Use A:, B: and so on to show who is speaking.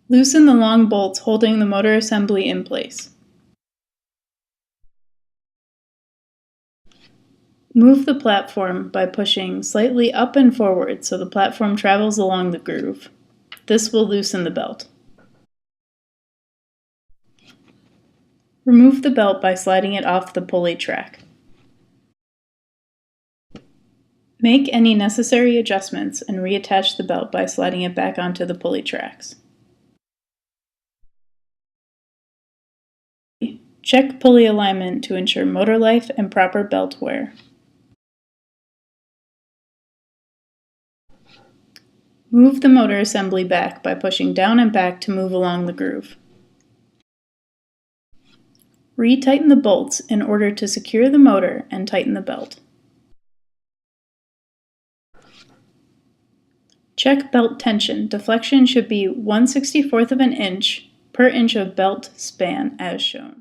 A: Loosen the long bolts holding the motor assembly in place. Move the platform by pushing slightly up and forward so the platform travels along the groove. This will loosen the belt. Remove the belt by sliding it off the pulley track. Make any necessary adjustments and reattach the belt by sliding it back onto the pulley tracks. Check pulley alignment to ensure motor life and proper belt wear. Move the motor assembly back by pushing down and back to move along the groove. Retighten the bolts in order to secure the motor and tighten the belt. Check belt tension. Deflection should be 1/64 of an inch per inch of belt span as shown.